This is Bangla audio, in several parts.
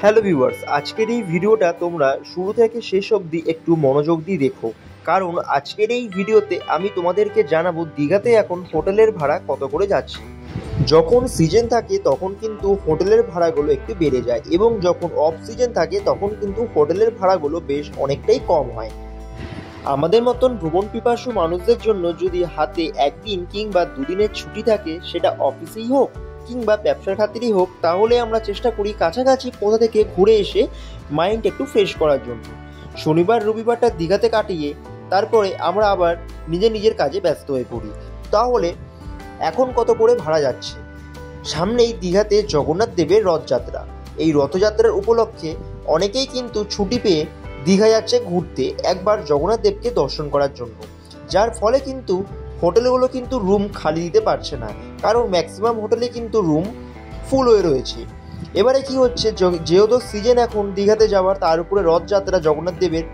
হ্যালো ভিউয়ার্স, আজকের এই ভিডিওটা তোমরা শুরু থেকে শেষ অবধি একটু মনোযোগ দিয়ে দেখো, কারণ আজকের এই ভিডিওতে আমি তোমাদেরকে জানাবো দীঘাতে এখন হোটেলের ভাড়া কত করে যাচ্ছে। যখন সিজন থাকে তখন কিন্তু হোটেলের ভাড়াগুলো একটু বেড়ে যায়, এবং যখন অফ সিজন থাকে তখন কিন্তু হোটেলের ভাড়াগুলো বেশ অনেকটাই কম হয়। আমাদের মতন ভ্রমণ পিপাসু মানুষদের জন্য যদি হাতে একদিন কিংবা দুদিনের ছুটি থাকে, সেটা অফিসেই হোক কিংবা ব্যবসার খাতিরেই হোক, তাহলে আমরা চেষ্টা করি কাছাকাছি কোথা থেকে ঘুরে এসে মাইন্ড একটু ফ্রেশ করার জন্য। শনিবার রবিবারটা দীঘাতে কাটিয়ে তারপরে আমরা আবার নিজের কাজে ব্যস্ত হয়ে পড়ি। তাহলে এখন কত করে ভাড়া যাচ্ছে? সামনেই দীঘাতে জগন্নাথ দেবের রথযাত্রা। এই রথযাত্রার উপলক্ষে অনেকেই কিন্তু ছুটি পেয়ে দীঘা যাচ্ছে ঘুরতে, একবার জগন্নাথ দেবকে দর্শন করার জন্য। যার ফলে কিন্তু হোটেলগুলো কিন্তু রুম খালি দিতে পারছে না, কারণ ম্যাক্সিমাম হোটেলে কিন্তু রুম ফুল হয়ে রয়েছে। এবারে কি হচ্ছে, যেহেতু সিজন এখন দীঘাতে যাওয়ার, তার উপরে রথযাত্রা জগন্নাথ দেবের,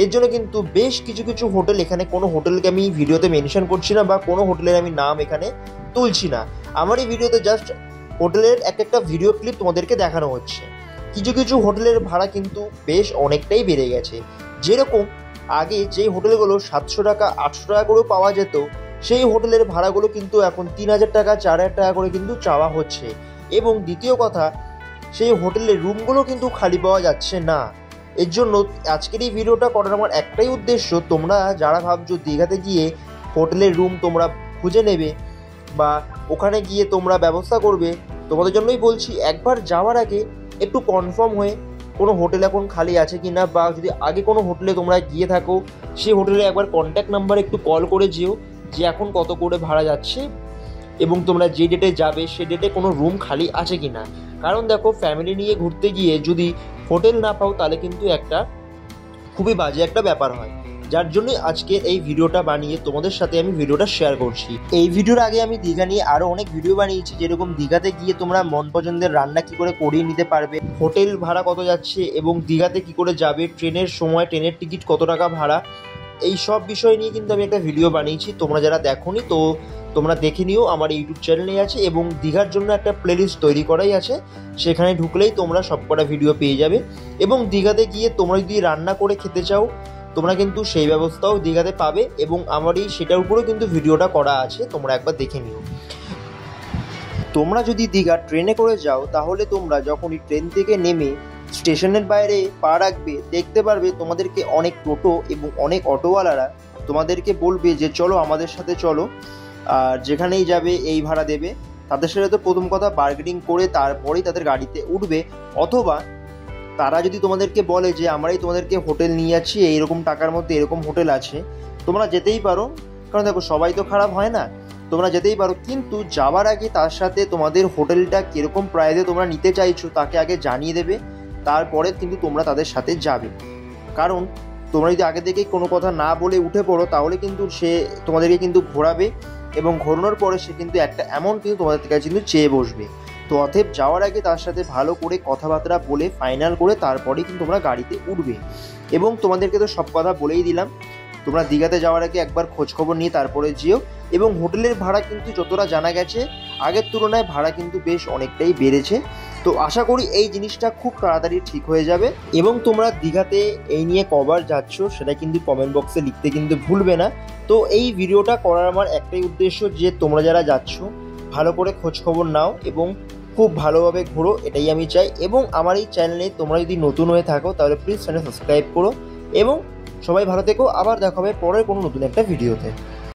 এর জন্য কিন্তু বেশ কিছু কিছু হোটেল, এখানে কোনো হোটেলকে আমি ভিডিওতে মেনশন করছি না বা কোনো হোটেলের আমি নাম এখানে তুলছি না। আমার এই ভিডিওতে জাস্ট হোটেলের একটা ভিডিও ক্লিপ তোমাদেরকে দেখানো হচ্ছে। কিছু কিছু হোটেলের ভাড়া কিন্তু বেশ অনেকটাই বেড়ে গেছে। যেরকম আগে যেই হোটেলগুলো 700 টাকা 800 টাকা করেও পাওয়া যেত, সেই হোটেলের ভাড়াগুলো কিন্তু এখন 3000 টাকা 4000 টাকা করে কিন্তু চাওয়া হচ্ছে। এবং দ্বিতীয় কথা, সেই হোটেলের রুমগুলো কিন্তু খালি পাওয়া যাচ্ছে না। এর জন্য আজকের এই ভিডিওটা করার আমার একটাই উদ্দেশ্য, তোমরা যারা ভাবছো দীঘাতে গিয়ে হোটেলের রুম তোমরা খুঁজে নেবে বা ওখানে গিয়ে তোমরা ব্যবস্থা করবে, তোমাদের জন্যই বলছি একবার যাওয়ার আগে একটু কনফার্ম হয়ে কোনো হোটেল এখন খালি আছে কি না, বা যদি আগে কোনো হোটেলে তোমরা গিয়ে থাকো সেই হোটেলে একবার কন্ট্যাক্ট নাম্বারে একটু কল করে যেও যে এখন কত করে ভাড়া যাচ্ছে, এবং তোমরা যে ডেটে যাবে সে ডেটে কোনো রুম খালি আছে কি না। কারণ দেখো, ফ্যামিলি নিয়ে ঘুরতে গিয়ে যদি হোটেল না পাও তাহলে কিন্তু একটা খুবই বাজে একটা ব্যাপার হয়। যার জন্যই আজকে এই ভিডিওটা বানিয়ে তোমাদের সাথে আমি ভিডিওটা শেয়ার করছি। এই ভিডিওর আগে আমি দীঘা নিয়ে আরও অনেক ভিডিও বানিয়েছি, যেরকম দীঘাতে গিয়ে তোমরা মন পছন্দের রান্না কি করে করিয়ে নিতে পারবে, হোটেল ভাড়া কত যাচ্ছে, এবং দীঘাতে কি করে যাবে, ট্রেনের সময় ট্রেনের টিকিট কত টাকা ভাড়া, এই সব বিষয় নিয়ে কিন্তু আমি একটা ভিডিও বানিয়েছি। তোমরা যারা দেখোনি তো তোমরা দেখে নিও, আমার ইউটিউব চ্যানেলে আছে, এবং দীঘার জন্য একটা প্লেলিস্ট তৈরি করাই আছে, সেখানে ঢুকলেই তোমরা সবকটা ভিডিও পেয়ে যাবে। এবং দীঘাতে গিয়ে তোমরা যদি রান্না করে খেতে চাও, তোমরা কিন্তু সেই ব্যবস্থাও দীঘাতে পাবে, এবং আমার এই সেটার উপরেও কিন্তু ভিডিওটা করা আছে, তোমরা একবার দেখে নিও। তোমরা যদি দীঘা ট্রেনে করে যাও, তাহলে তোমরা যখনই ট্রেন থেকে নেমে স্টেশনের বাইরে পা রাখবে, দেখতে পারবে তোমাদেরকে অনেক টোটো এবং অনেক অটোওয়ালারা তোমাদেরকে বলবে যে চলো আমাদের সাথে চলো, আর যেখানেই যাবে এই ভাড়া দেবে। তাদের সাথে তো প্রথম কথা বার্গেনিং করে তারপরেই তাদের গাড়িতে উঠবে, অথবা তারা যদি তোমাদেরকে বলে যে আমরাই তোমাদেরকে হোটেল নিয়ে যাচ্ছি, এইরকম টাকার মধ্যে এরকম হোটেল আছে, তোমরা যেতেই পারো। কারণ দেখো, সবাই তো খারাপ হয় না, তোমরা যেতেই পারো, কিন্তু যাওয়ার আগে তার সাথে তোমাদের হোটেলটা কীরকম প্রাইসে তোমরা নিতে চাইছো তাকে আগে জানিয়ে দেবে, তারপরে কিন্তু তোমরা তাদের সাথে যাবে। কারণ তোমরা যদি আগে থেকেই কোনো কথা না বলে উঠে পড়ো, তাহলে কিন্তু সে তোমাদেরকে কিন্তু ঘোরাবে, এবং ঘোরানোর পরে সে কিন্তু একটা অ্যামাউন্ট কিন্তু তোমাদের কাছে কিন্তু চেয়ে বসবে। তো অতএব যাওয়ার আগে তার সাথে ভালো করে কথাবার্তা বলে ফাইনাল করে তারপরেই কিন্তু তোমরা গাড়িতে উঠবে। এবং তোমাদেরকে তো সব কথা বলেই দিলাম, তোমরা দীঘাতে যাওয়ার আগে একবার খোঁজখবর নিয়ে তারপরে যেও। এবং হোটেলের ভাড়া কিন্তু যতটা জানা গেছে আগের তুলনায় ভাড়া কিন্তু বেশ অনেকটাই বেড়েছে। তো আশা করি এই জিনিসটা খুব তাড়াতাড়ি ঠিক হয়ে যাবে। এবং তোমরা দীঘাতে এই নিয়ে কবার যাচ্ছ সেটা কিন্তু কমেন্ট বক্সে লিখতে কিন্তু ভুলবে না। তো এই ভিডিওটা করার আমার একটাই উদ্দেশ্য, যে তোমরা যারা যাচ্ছ ভালো করে খোঁজখবর নাও এবং খুব ভালোভাবে ঘোরো, এটাই আমি চাই। এবং আমার এই চ্যানেলে তোমরা যদি নতুন হয়ে থাকো তাহলে প্লিজ চ্যানেল সাবস্ক্রাইব করো, এবং সবাই ভালো থেকো। আবার দেখা হবে পরের কোনো নতুন একটা ভিডিওতে।